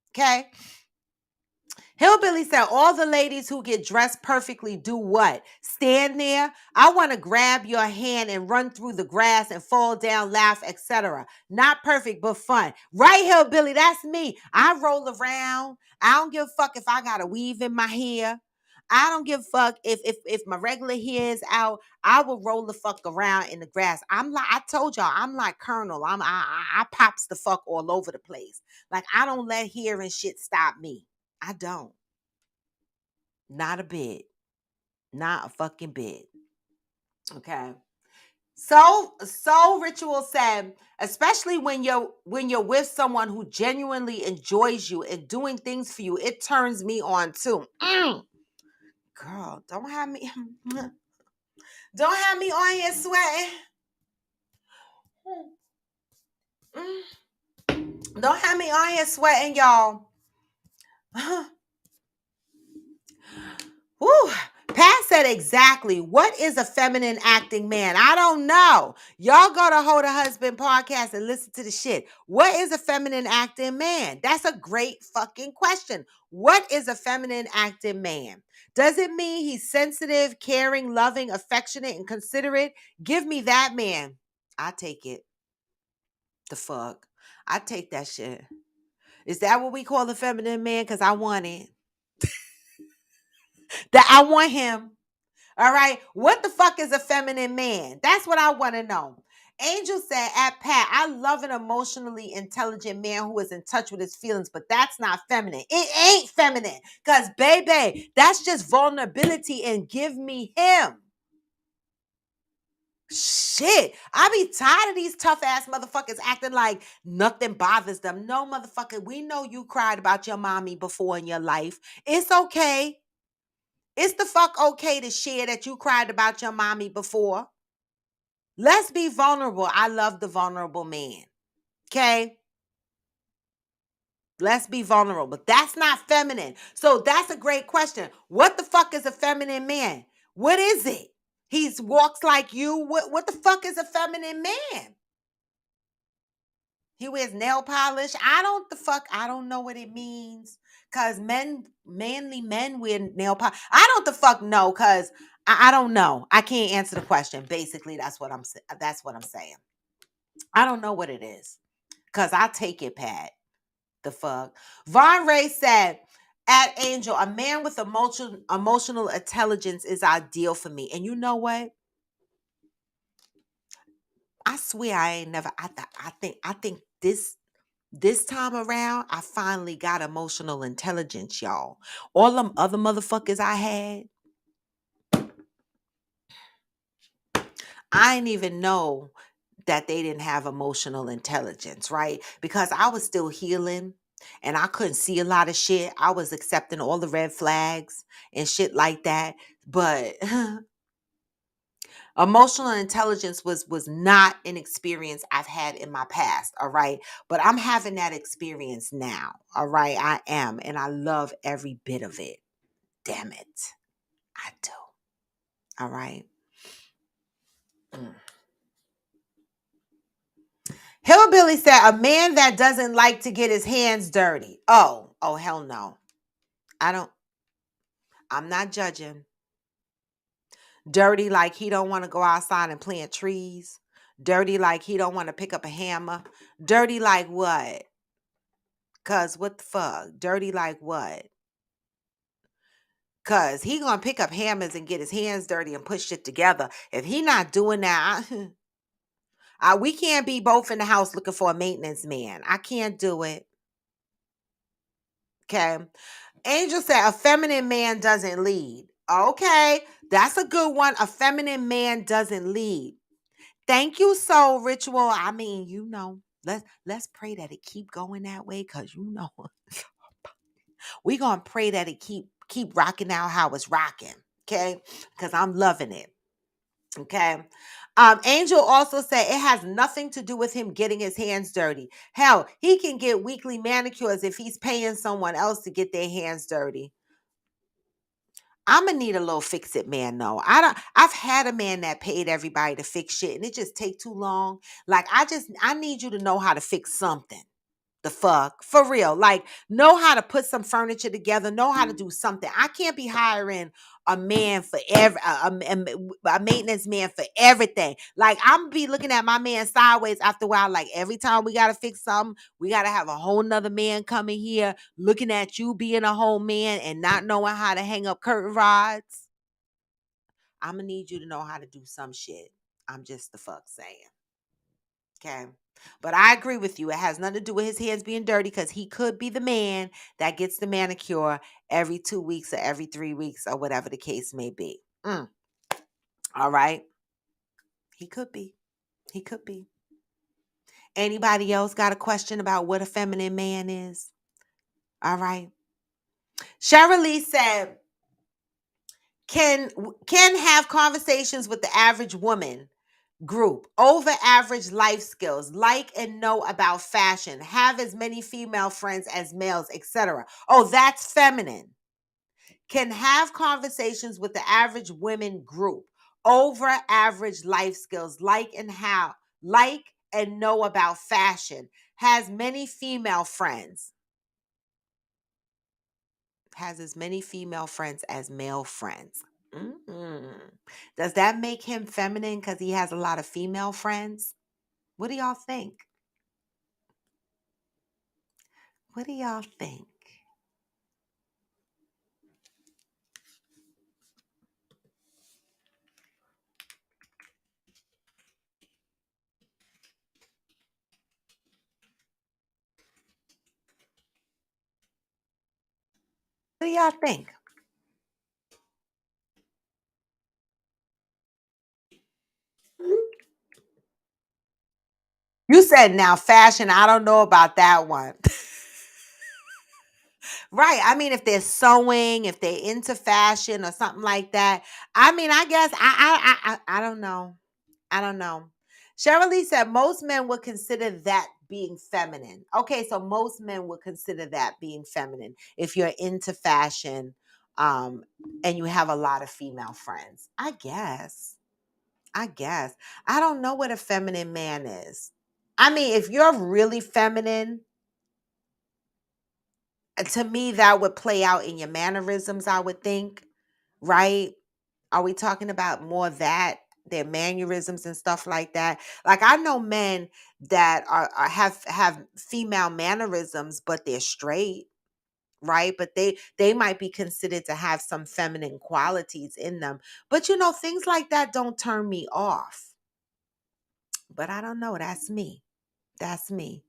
Okay. Hillbilly said, all the ladies who get dressed perfectly do what? Stand there? I want to grab your hand and run through the grass and fall down, laugh, etc. Not perfect, but fun. Right, Hillbilly? That's me. I roll around. I don't give a fuck if I got a weave in my hair. I don't give a fuck if my regular hair is out. I will roll the fuck around in the grass. I told y'all, I'm like Colonel. I pops the fuck all over the place. Like, I don't let hair and shit stop me. I don't. Not a bit. Not a fucking bit. Okay. So Ritual said, especially when you're with someone who genuinely enjoys you and doing things for you, it turns me on too. Girl, don't have me on here sweating. Don't have me on here sweating, y'all. Woo. Pass said exactly. What is a feminine acting man? I don't know. Y'all go to Hold a Husband podcast and listen to the shit. What is a feminine acting man? That's a great fucking question. What is a feminine acting man? Does it mean he's sensitive, caring, loving, affectionate, and considerate? Give me that man. I take it. The fuck? I take that shit. Is that what we call a feminine man? Because I want it. That I want him. All right. What the fuck is a feminine man? That's what I want to know. Angel said, at Pat, I love an emotionally intelligent man who is in touch with his feelings, but that's not feminine. It ain't feminine. Because, baby, that's just vulnerability, and give me him. Shit. I be tired of these tough ass motherfuckers acting like nothing bothers them. No, motherfucker, we know you cried about your mommy before in your life. It's okay. It's the fuck okay to share that you cried about your mommy before. Let's be vulnerable. I love the vulnerable man. Okay? Let's be vulnerable. But that's not feminine. So that's a great question. What the fuck is a feminine man? What is it? He walks like you. What the fuck is a feminine man? He wears nail polish. I don't know what it means. Cause manly men wear nail polish. I don't the fuck know, cause I don't know. I can't answer the question. Basically, that's what I'm saying. I don't know what it is. Cause I take it, Pat. The fuck. Von Ray said, at Angel, a man with emotional intelligence is ideal for me. And you know what? I swear I ain't never. I think this time around, I finally got emotional intelligence, y'all. All them other motherfuckers I had, I didn't even know that they didn't have emotional intelligence, right? Because I was still healing and I couldn't see a lot of shit. I was accepting all the red flags and shit like that. But emotional intelligence was not an experience I've had in my past, all right? But I'm having that experience now, all right? I am, and I love every bit of it. Damn it. I do. All right? Mm. Hillbilly said, a man that doesn't like to get his hands dirty. Oh, hell no. I'm not judging. Dirty like he don't want to go outside and plant trees. Dirty like he don't want to pick up a hammer. Dirty like what? Cause what the fuck? Dirty like what? Cause he gonna pick up hammers and get his hands dirty and put shit together. If he not doing that, we can't be both in the house looking for a maintenance man. I can't do it. Okay. Angel said a feminine man doesn't lead. Okay. That's a good one. A feminine man doesn't lead. Thank you, Soul Ritual. I mean, let's pray that it keep going that way, because we're gonna pray that it keep rocking out how it's rocking. Okay. Because I'm loving it. Okay. Angel also said it has nothing to do with him getting his hands dirty. Hell, he can get weekly manicures if he's paying someone else to get their hands dirty. I'm gonna need a little fix it man though. I've had a man that paid everybody to fix shit and it just take too long. Like I need you to know how to fix something. The fuck? For real. Like, know how to put some furniture together, know how to do something. I can't be hiring a man for a maintenance man for everything. Like, I'm be looking at my man sideways after a while. Like, every time we gotta fix something, we gotta have a whole nother man coming here looking at you being a whole man and not knowing how to hang up curtain rods. I'm gonna need you to know how to do some shit. I'm just the fuck saying. Okay. But I agree with you. It has nothing to do with his hands being dirty, because he could be the man that gets the manicure every 2 weeks or every 3 weeks or whatever the case may be. All right. He could be. He could be. Anybody else got a question about what a feminine man is? All right. Cheryl Lee said, can have conversations with the average woman group, over average life skills, like and know about fashion, have as many female friends as males, etc. Oh, that's feminine. can have conversations with the average women group over average life skills, like and know about fashion, has many female friends, has as many female friends as male friends. Mm. Does that make him feminine because he has a lot of female friends? What do y'all think? What do y'all think? What do y'all think? You said now fashion. I don't know about that one. Right. I mean, if they're sewing, if they're into fashion or something like that. I mean, I guess I don't know. I don't know. Cheryl Lee said most men would consider that being feminine. Okay, so most men would consider that being feminine if you're into fashion, um, and you have a lot of female friends. I guess. I guess. I don't know what a feminine man is. I mean, if you're really feminine, to me, that would play out in your mannerisms, I would think, right? Are we talking about more that their mannerisms and stuff like that? Like I know men that have female mannerisms, but they're straight, right? But they might be considered to have some feminine qualities in them. But things like that don't turn me off. But I don't know. That's me. That's me.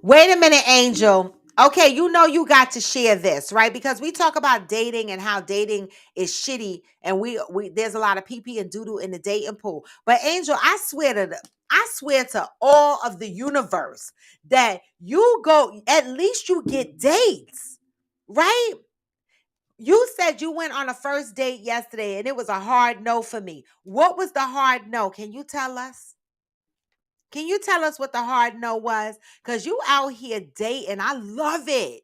Wait a minute, Angel. Okay, you got to share this, right? Because we talk about dating and how dating is shitty, and we there's a lot of pee pee and doo doo in the dating pool. But Angel, I swear to all of the universe that you go, at least you get dates, right? You said you went on a first date yesterday and it was a hard no for me. What was the hard no? Can you tell us? Can you tell us what the hard no was? Because you out here dating. I love it.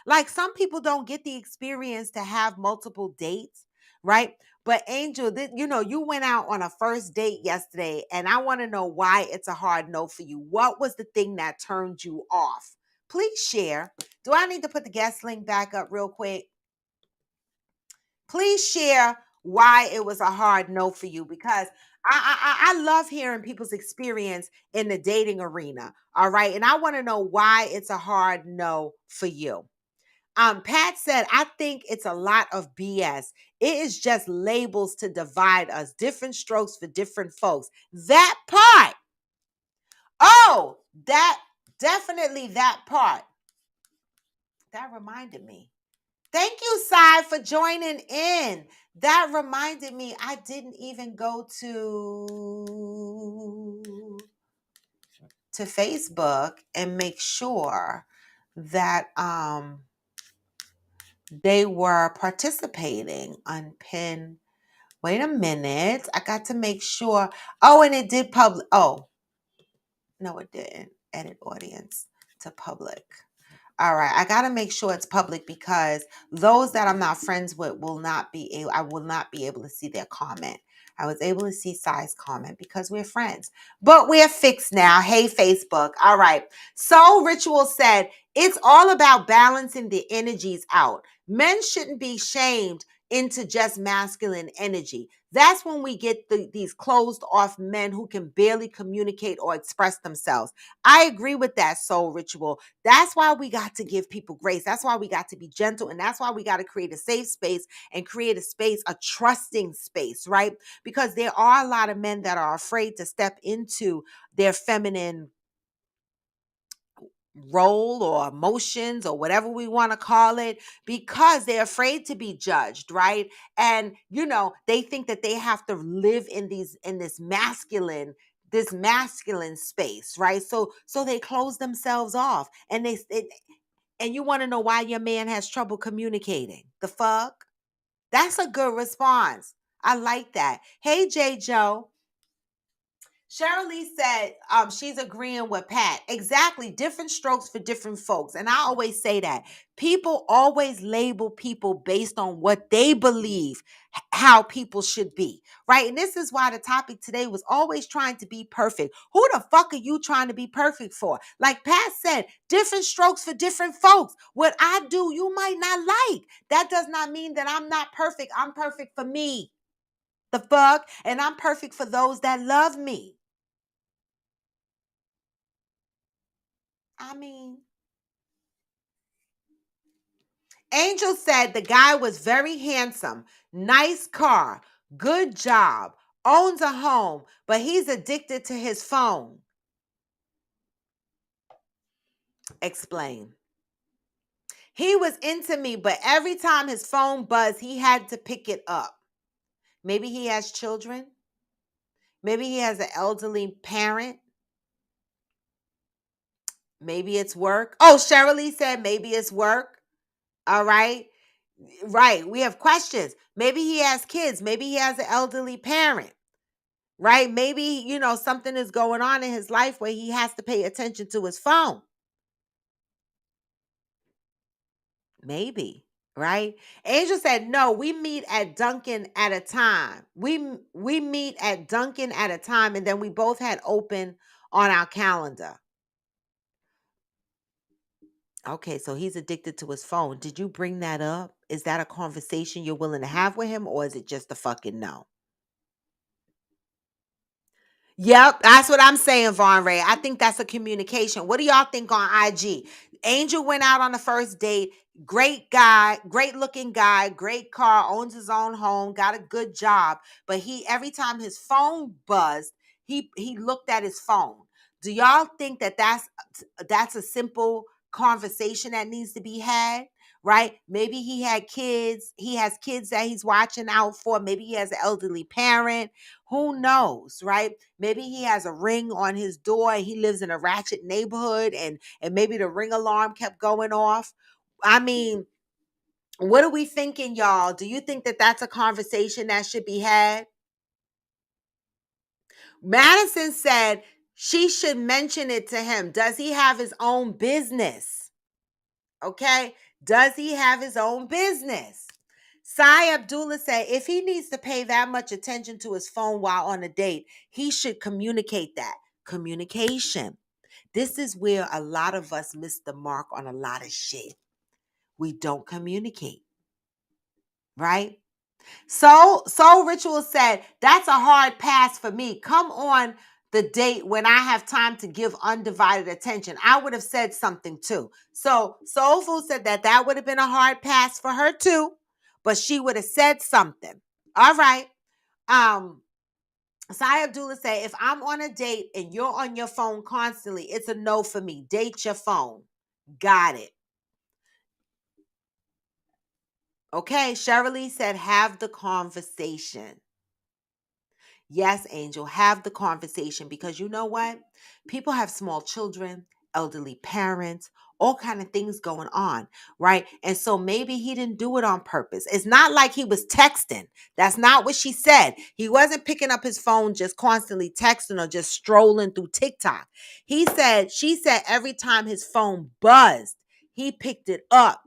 Like some people don't get the experience to have multiple dates, right? But Angel, you went out on a first date yesterday, and I want to know why it's a hard no for you. What was the thing that turned you off? Please share. Do I need to put the guest link back up real quick? Please share why it was a hard no for you, because I love hearing people's experience in the dating arena. All right. And I want to know why it's a hard no for you. Pat said, I think it's a lot of BS. It is just labels to divide us, different strokes for different folks. That part. Oh, that definitely that part. That reminded me. Thank you, Sai, for joining in. That reminded me, I didn't even go to Facebook and make sure that they were participating on pin. Wait a minute. I got to make sure. Oh, and it did public. Oh, no, it didn't. Edit audience to public. All right, I got to make sure it's public because those that I'm not friends with I will not be able to see their comment. I was able to see Sai's comment because we're friends. But we're fixed now. Hey, Facebook. All right. Soul Ritual said, it's all about balancing the energies out. Men shouldn't be shamed into just masculine energy. That's when we get these closed off men who can barely communicate or express themselves. I agree with that, Soul Ritual. That's why we got to give people grace. That's why we got to be gentle. And that's why we got to create a safe space and create a space, a trusting space, right? Because there are a lot of men that are afraid to step into their feminine role or emotions or whatever we want to call it, because they're afraid to be judged, right? And they think that they have to live in this masculine space, right? So they close themselves off, and and you want to know why your man has trouble communicating. The fuck? That's a good response. I like that. Hey, J. Joe. Cheryl Lee said she's agreeing with Pat. Exactly. Different strokes for different folks. And I always say that. People always label people based on what they believe how people should be. Right. And this is why the topic today was always trying to be perfect. Who the fuck are you trying to be perfect for? Like Pat said, different strokes for different folks. What I do, you might not like. That does not mean that I'm not perfect. I'm perfect for me. The fuck? And I'm perfect for those that love me. I mean, Angel said the guy was very handsome, nice car, good job, owns a home, but he's addicted to his phone. Explain. He was into me, but every time his phone buzzed, he had to pick it up. Maybe he has children. Maybe he has an elderly parent. Maybe it's work. Oh, Cheryl Lee said maybe it's work. All right. Right. We have questions. Maybe he has kids. Maybe he has an elderly parent. Right? Maybe, something is going on in his life where he has to pay attention to his phone. Maybe. Right? Angel said, no, we meet at Dunkin' at a time. We meet at Dunkin' at a time, and then we both had open on our calendar. Okay, so he's addicted to his phone. Did you bring that up? Is that a conversation you're willing to have with him, or is it just a fucking no? Yep, that's what I'm saying, Von Ray. I think that's a communication. What do y'all think on IG? Angel went out on the first date. Great guy, great looking guy, great car, owns his own home, got a good job. But he every time his phone buzzed, he looked at his phone. Do y'all think that that's a simple conversation that needs to be had? Right? Maybe he had kids. He has kids that he's watching out for. Maybe he has an elderly parent. Who knows, right? Maybe he has a ring on his door. He lives in a ratchet neighborhood, and maybe the ring alarm kept going off. I mean, what are we thinking, y'all? Do you think that that's a conversation that should be had? Madison said she should mention it to him. Does he have his own business? Okay. Does he have his own business? Sai Abdullah said if he needs to pay that much attention to his phone while on a date, he should communicate that. Communication. This is where a lot of us miss the mark on a lot of shit. We don't communicate, right? So Ritual said, that's a hard pass for me. Come on the date when I have time to give undivided attention. I would have said something too. So Soul Food said that would have been a hard pass for her too, but she would have said something. All right. Sai Abdullah said, if I'm on a date and you're on your phone constantly, it's a no for me. Date your phone. Got it. Okay. Shirley said, have the conversation. Yes, Angel, have the conversation because you know what? People have small children, elderly parents, all kind of things going on, right? And so maybe he didn't do it on purpose. It's not like he was texting. That's not what she said. He wasn't picking up his phone just constantly texting or just strolling through TikTok. She said every time his phone buzzed, he picked it up.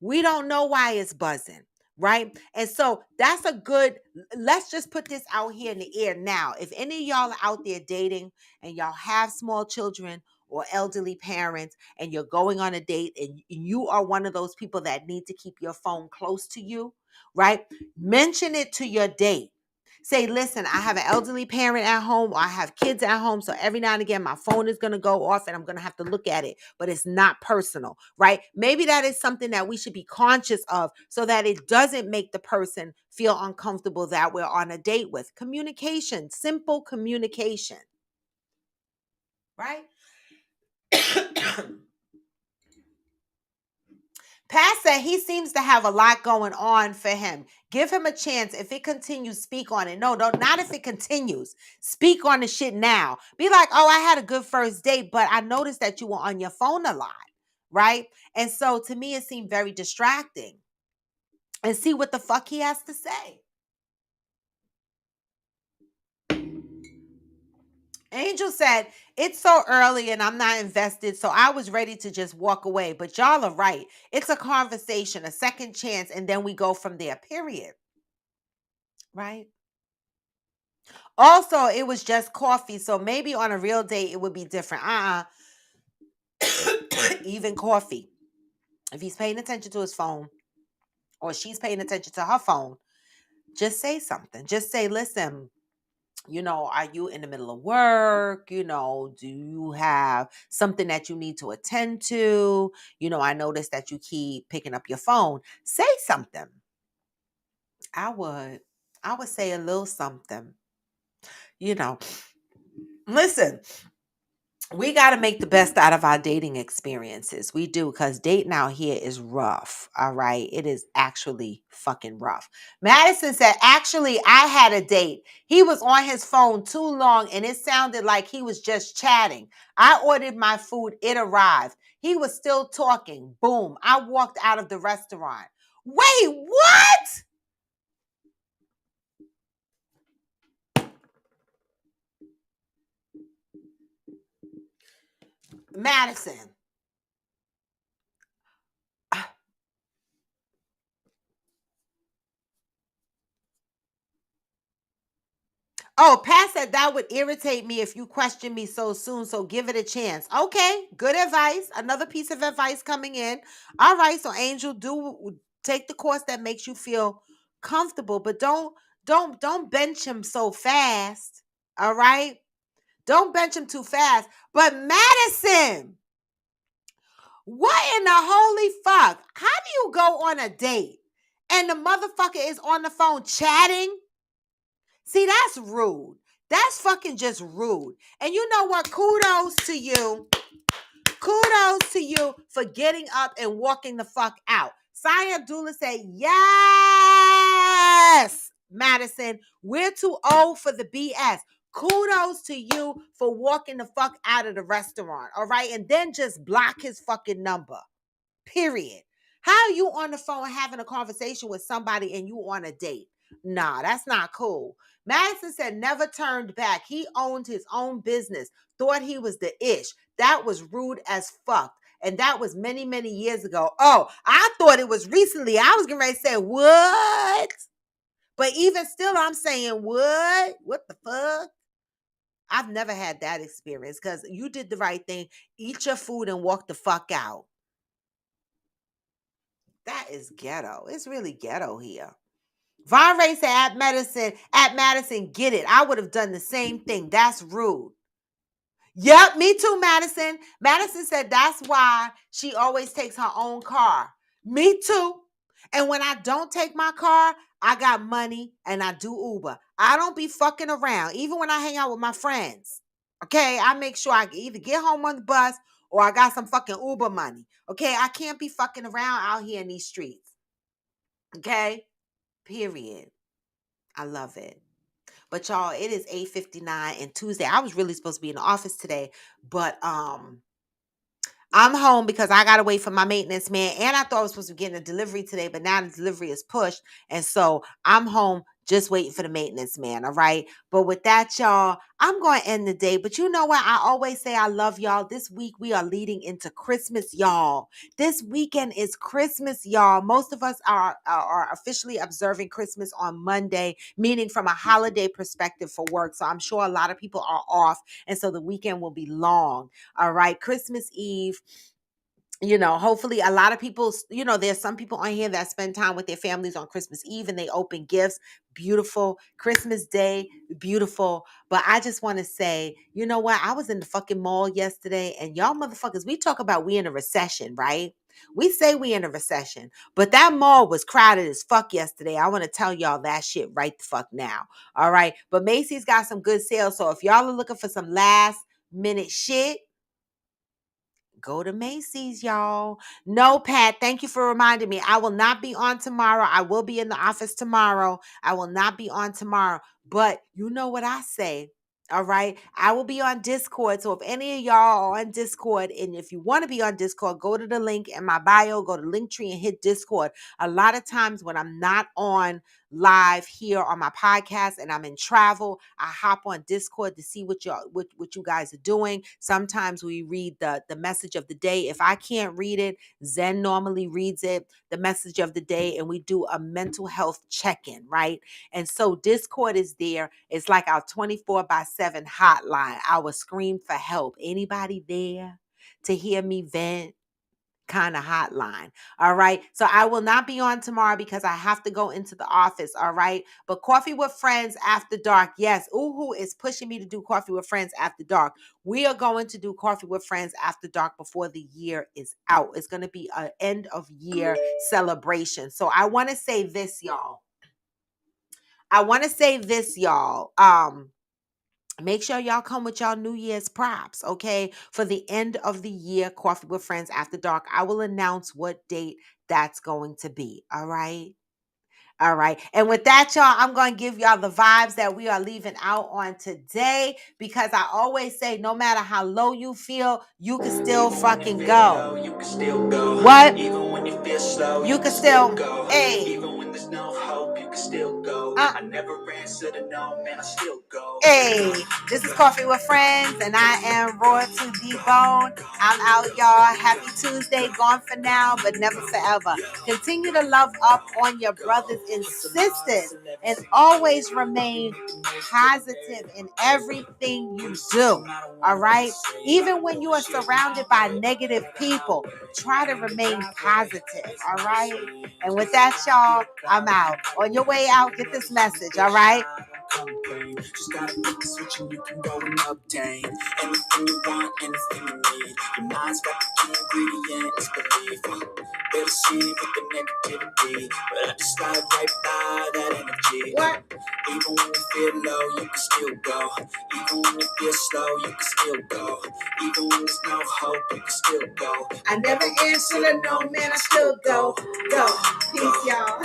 We don't know why it's buzzing, right? And so that's let's just put this out here in the air now. If any of y'all are out there dating and y'all have small children or elderly parents and you're going on a date and you are one of those people that need to keep your phone close to you, right? Mention it to your date. Say, listen, I have an elderly parent at home or I have kids at home. So every now and again, my phone is going to go off and I'm going to have to look at it, but it's not personal, right? Maybe that is something that we should be conscious of so that it doesn't make the person feel uncomfortable that we're on a date with. Communication, simple communication, right? Pat said he seems to have a lot going on for him. Give him a chance. If it continues, speak on it. No, not if it continues. Speak on the shit now. Be like, oh, I had a good first date, but I noticed that you were on your phone a lot, right? And so to me, it seemed very distracting. And see what the fuck he has to say. Angel said, it's so early and I'm not invested, so I was ready to just walk away. But y'all are right. It's a conversation, a second chance, and then we go from there, period. Right? Also, it was just coffee, so maybe on a real date it would be different. Even coffee. If he's paying attention to his phone or she's paying attention to her phone, just say something. Just say, listen, are you in the middle of work? Do you have something that you need to attend to? I noticed that you keep picking up your phone. Say something. I would. I would say a little something. You know, listen, we got to make the best out of our dating experiences. We do, because dating out here is rough. All right. It is actually fucking rough. Madison said, actually, I had a date. He was on his phone too long and it sounded like he was just chatting. I ordered my food. It arrived. He was still talking. Boom. I walked out of the restaurant. Wait, what? Madison. Oh, Pat said that would irritate me if you question me so soon, so give it a chance. Okay, good advice. Another piece of advice coming in. All right, so Angel, do take the course that makes you feel comfortable, but don't bench him so fast. All right? Don't bench him too fast. But Madison, what in the holy fuck? How do you go on a date and the motherfucker is on the phone chatting? See, that's rude. That's fucking just rude. And you know what? Kudos to you. Kudos to you for getting up and walking the fuck out. Saya Abdullah said, yes, Madison, we're too old for the BS. Kudos to you for walking the fuck out of the restaurant. All right. And then just block his fucking number. Period. How are you on the phone having a conversation with somebody and you on a date? Nah, that's not cool. Madison said never turned back. He owned his own business, thought he was the ish. That was rude as fuck. And that was many, many years ago. Oh, I thought it was recently. I was getting ready to say, what? But even still, I'm saying, what? What the fuck? I've never had that experience because you did the right thing. Eat your food and walk the fuck out. That is ghetto. It's really ghetto here. Von Ray said at Madison, get it. I would have done the same thing. That's rude. Yep, me too, Madison. Madison said that's why she always takes her own car. Me too. And when I don't take my car, I got money and I do Uber. I don't be fucking around, even when I hang out with my friends. Okay, I make sure I either get home on the bus or I got some fucking Uber money. Okay, I can't be fucking around out here in these streets. Okay, period. I love it. But y'all, it is 8:59 and Tuesday. I was really supposed to be in the office today, but I'm home because I gotta wait for my maintenance man. And I thought I was supposed to be getting a delivery today, but now the delivery is pushed. And so I'm home just waiting for the maintenance man. All right. But with that, y'all, I'm going to end the day. But you know what? I always say I love y'all. This week we are leading into Christmas, y'all. This weekend is Christmas, y'all. Most of us are officially observing Christmas on Monday, meaning from a holiday perspective for work. So I'm sure a lot of people are off. And so the weekend will be long. All right. Christmas Eve, hopefully a lot of people, there's some people on here that spend time with their families on Christmas Eve and they open gifts. Beautiful. Christmas Day, beautiful. But I just want to say, you know what? I was in the fucking mall yesterday and y'all motherfuckers, we talk about we in a recession, right? We say we in a recession, but that mall was crowded as fuck yesterday. I want to tell y'all that shit right the fuck now. All right. But Macy's got some good sales. So if y'all are looking for some last minute shit, go to Macy's, y'all. No, Pat, thank you for reminding me. I will not be on tomorrow. I will be in the office tomorrow. I will not be on tomorrow. But you know what I say. All right. I will be on Discord. So if any of y'all are on Discord, and if you want to be on Discord, go to the link in my bio, go to Linktree and hit Discord. A lot of times when I'm not on live here on my podcast and I'm in travel, I hop on Discord to see what you guys are doing. Sometimes we read the message of the day. If I can't read it, Zen normally reads it, the message of the day, and we do a mental health check-in, right? And so Discord is there. It's like our 24/7 hotline, our scream for help. Anybody there to hear me vent? Kind of hotline. All right. So I will not be on tomorrow because I have to go into the office. All right. But Coffee with Friends After Dark. Yes. Uhu is pushing me to do Coffee with Friends After Dark. We are going to do Coffee with Friends After Dark before the year is out. It's going to be an end of year celebration. So I want to say this, y'all. Make sure y'all come with y'all New Year's props, okay? For the end of the year, Coffee with Friends After Dark. I will announce what date that's going to be, all right? All right. And with that, y'all, I'm going to give y'all the vibes that we are leaving out on today because I always say no matter how low you feel, you can still fucking go. You can still go. What? Even when you feel slow, you can still go. Hey. Even when there's no hope, you can still go. I never answered a no, man, I still go. Hey, this is Coffee with Friends, and I am Royalty D-Bone. I'm out, y'all. Happy Tuesday. Gone for now, but never forever. Continue to love up on your brothers and sisters and always remain positive in everything you do. All right? Even when you are surrounded by negative people, try to remain positive. All right? And with that, y'all, I'm out. On your way out, get this message. All right? Just gotta click the switch and you can go and obtain anything you want, anything you need. Your mind's got the key ingredient, it's belief. Better see with the negativity, but I just slide right by that energy. What? Even when you feel low, you can still go. Even when you feel slow, you can still go. Even when there's no hope, you can still go. I never answer a no, man, I still go. Go. Peace, y'all.